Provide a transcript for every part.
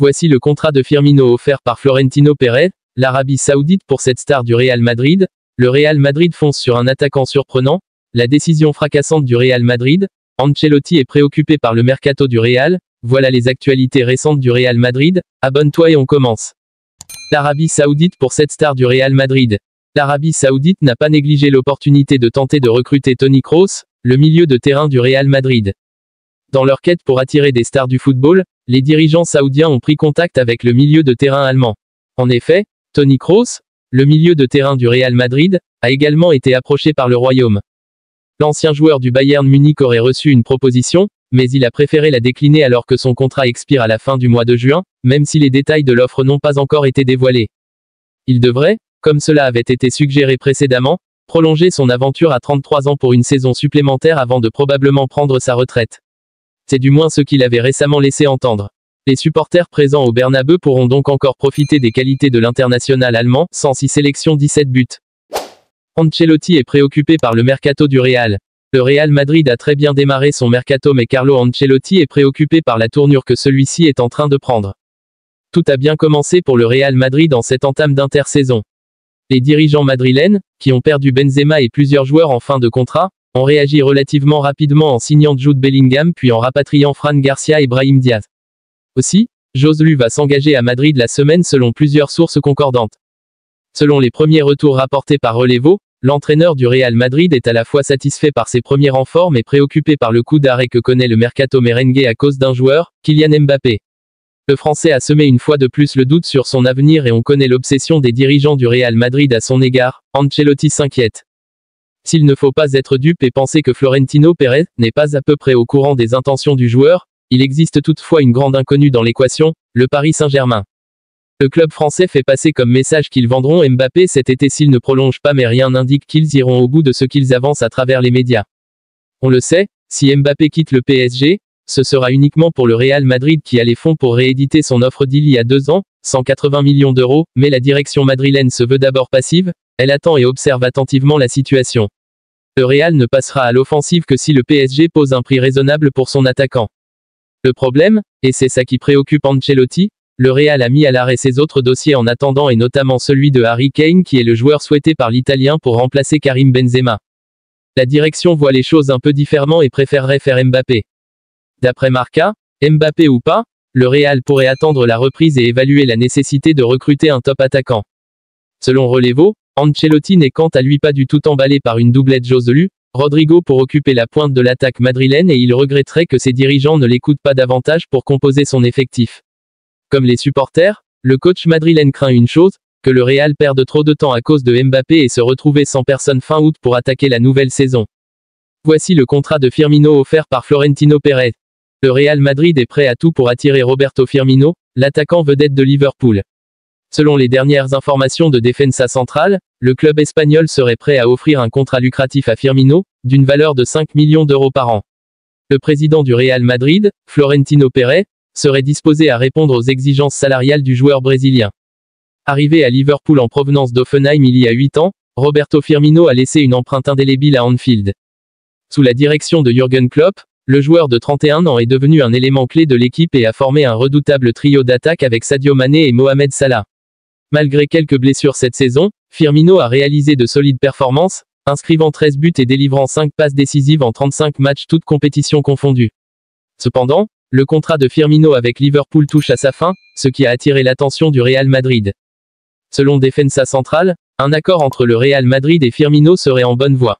Voici le contrat de Firmino offert par Florentino Pérez, l'Arabie Saoudite pour cette star du Real Madrid. Le Real Madrid fonce sur un attaquant surprenant. La décision fracassante du Real Madrid. Ancelotti est préoccupé par le mercato du Real. Voilà les actualités récentes du Real Madrid. Abonne-toi et on commence. L'Arabie Saoudite pour cette star du Real Madrid. L'Arabie Saoudite n'a pas négligé l'opportunité de tenter de recruter Toni Kroos, le milieu de terrain du Real Madrid. Dans leur quête pour attirer des stars du football, les dirigeants saoudiens ont pris contact avec le milieu de terrain allemand. En effet, Toni Kroos, le milieu de terrain du Real Madrid, a également été approché par le Royaume. L'ancien joueur du Bayern Munich aurait reçu une proposition, mais il a préféré la décliner alors que son contrat expire à la fin du mois de juin, même si les détails de l'offre n'ont pas encore été dévoilés. Il devrait, comme cela avait été suggéré précédemment, prolonger son aventure à 33 ans pour une saison supplémentaire avant de probablement prendre sa retraite. C'est du moins ce qu'il avait récemment laissé entendre. Les supporters présents au Bernabeu pourront donc encore profiter des qualités de l'international allemand, 106 sélections 17 buts. Ancelotti est préoccupé par le mercato du Real. Le Real Madrid a très bien démarré son mercato mais Carlo Ancelotti est préoccupé par la tournure que celui-ci est en train de prendre. Tout a bien commencé pour le Real Madrid en cette entame d'intersaison. Les dirigeants madrilènes, qui ont perdu Benzema et plusieurs joueurs en fin de contrat, ont réagi relativement rapidement en signant Jude Bellingham puis en rapatriant Fran Garcia et Brahim Diaz. Aussi, Joselu va s'engager à Madrid la semaine selon plusieurs sources concordantes. Selon les premiers retours rapportés par Relevo, l'entraîneur du Real Madrid est à la fois satisfait par ses premiers renforts mais préoccupé par le coup d'arrêt que connaît le mercato merengue à cause d'un joueur, Kylian Mbappé. Le Français a semé une fois de plus le doute sur son avenir et on connaît l'obsession des dirigeants du Real Madrid à son égard. Ancelotti s'inquiète. S'il ne faut pas être dupe et penser que Florentino Pérez n'est pas à peu près au courant des intentions du joueur, il existe toutefois une grande inconnue dans l'équation, le Paris Saint-Germain. Le club français fait passer comme message qu'ils vendront Mbappé cet été s'il ne prolonge pas mais rien n'indique qu'ils iront au bout de ce qu'ils avancent à travers les médias. On le sait, si Mbappé quitte le PSG, ce sera uniquement pour le Real Madrid qui a les fonds pour rééditer son offre d'il y a 2 ans, 180 millions d'euros, mais la direction madrilène se veut d'abord passive, elle attend et observe attentivement la situation. Le Real ne passera à l'offensive que si le PSG pose un prix raisonnable pour son attaquant. Le problème, et c'est ça qui préoccupe Ancelotti, le Real a mis à l'arrêt ses autres dossiers en attendant et notamment celui de Harry Kane qui est le joueur souhaité par l'Italien pour remplacer Karim Benzema. La direction voit les choses un peu différemment et préférerait faire Mbappé. D'après Marca, Mbappé ou pas, le Real pourrait attendre la reprise et évaluer la nécessité de recruter un top attaquant. Selon Relevo, Ancelotti n'est quant à lui pas du tout emballé par une doublette Joselu, Rodrigo pour occuper la pointe de l'attaque madrilène et il regretterait que ses dirigeants ne l'écoutent pas davantage pour composer son effectif. Comme les supporters, le coach madrilène craint une chose, que le Real perde trop de temps à cause de Mbappé et se retrouver sans personne fin août pour attaquer la nouvelle saison. Voici le contrat de Firmino offert par Florentino Pérez. Le Real Madrid est prêt à tout pour attirer Roberto Firmino, l'attaquant vedette de Liverpool. Selon les dernières informations de Defensa Central, le club espagnol serait prêt à offrir un contrat lucratif à Firmino, d'une valeur de 5 millions d'euros par an. Le président du Real Madrid, Florentino Pérez, serait disposé à répondre aux exigences salariales du joueur brésilien. Arrivé à Liverpool en provenance d'Hoffenheim il y a 8 ans, Roberto Firmino a laissé une empreinte indélébile à Anfield. Sous la direction de Jürgen Klopp, le joueur de 31 ans est devenu un élément clé de l'équipe et a formé un redoutable trio d'attaque avec Sadio Mané et Mohamed Salah. Malgré quelques blessures cette saison, Firmino a réalisé de solides performances, inscrivant 13 buts et délivrant 5 passes décisives en 35 matchs toutes compétitions confondues. Cependant, le contrat de Firmino avec Liverpool touche à sa fin, ce qui a attiré l'attention du Real Madrid. Selon Defensa Central, un accord entre le Real Madrid et Firmino serait en bonne voie.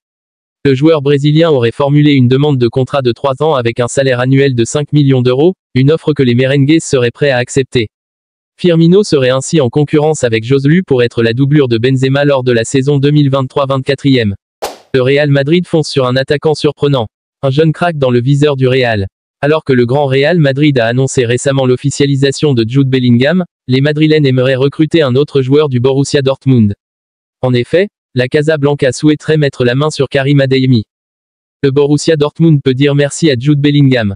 Le joueur brésilien aurait formulé une demande de contrat de 3 ans avec un salaire annuel de 5 millions d'euros, une offre que les merengues seraient prêts à accepter. Firmino serait ainsi en concurrence avec Joselu pour être la doublure de Benzema lors de la saison 2023-24e. Le Real Madrid fonce sur un attaquant surprenant. Un jeune crack dans le viseur du Real. Alors que le grand Real Madrid a annoncé récemment l'officialisation de Jude Bellingham, les Madrilènes aimeraient recruter un autre joueur du Borussia Dortmund. En effet, la Casablanca souhaiterait mettre la main sur Karim Adeyemi. Le Borussia Dortmund peut dire merci à Jude Bellingham.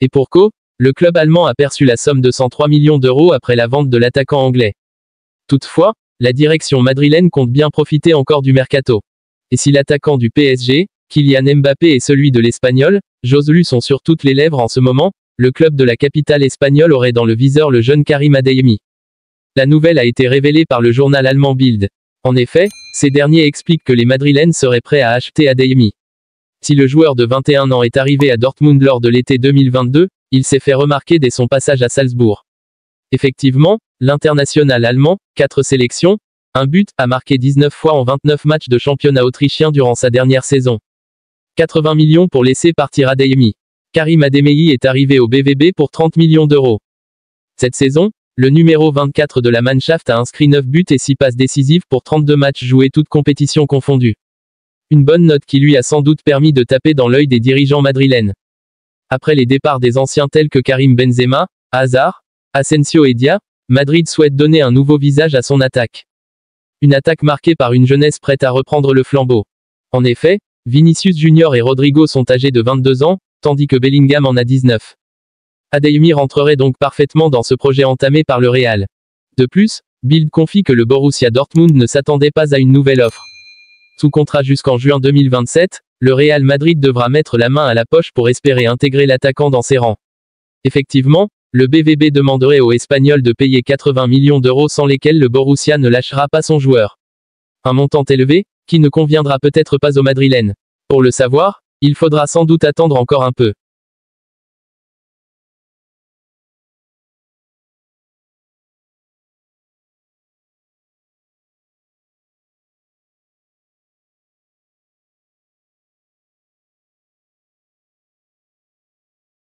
Et pour co, le club allemand a perçu la somme de 103 millions d'euros après la vente de l'attaquant anglais. Toutefois, la direction madrilène compte bien profiter encore du mercato. Et si l'attaquant du PSG, Kylian Mbappé et celui de l'Espagnol, Joselu sont sur toutes les lèvres en ce moment, le club de la capitale espagnole aurait dans le viseur le jeune Karim Adeyemi. La nouvelle a été révélée par le journal allemand Bild. En effet, ces derniers expliquent que les Madrilènes seraient prêts à acheter Adeyemi. Si le joueur de 21 ans est arrivé à Dortmund lors de l'été 2022, il s'est fait remarquer dès son passage à Salzbourg. Effectivement, l'international allemand, 4 sélections, un but, a marqué 19 fois en 29 matchs de championnat autrichien durant sa dernière saison. 80 millions pour laisser partir Adeyemi. Karim Adeyemi est arrivé au BVB pour 30 millions d'euros. Cette saison, le numéro 24 de la Mannschaft a inscrit 9 buts et 6 passes décisives pour 32 matchs joués toutes compétitions confondues. Une bonne note qui lui a sans doute permis de taper dans l'œil des dirigeants madrilènes. Après les départs des anciens tels que Karim Benzema, Hazard, Asensio et Dia, Madrid souhaite donner un nouveau visage à son attaque. Une attaque marquée par une jeunesse prête à reprendre le flambeau. En effet, Vinicius Junior et Rodrigo sont âgés de 22 ans, tandis que Bellingham en a 19. Adeyemi rentrerait donc parfaitement dans ce projet entamé par le Real. De plus, Bild confie que le Borussia Dortmund ne s'attendait pas à une nouvelle offre. Sous contrat jusqu'en juin 2027, le Real Madrid devra mettre la main à la poche pour espérer intégrer l'attaquant dans ses rangs. Effectivement, le BVB demanderait aux Espagnols de payer 80 millions d'euros sans lesquels le Borussia ne lâchera pas son joueur. Un montant élevé, qui ne conviendra peut-être pas aux Madrilènes. Pour le savoir, il faudra sans doute attendre encore un peu.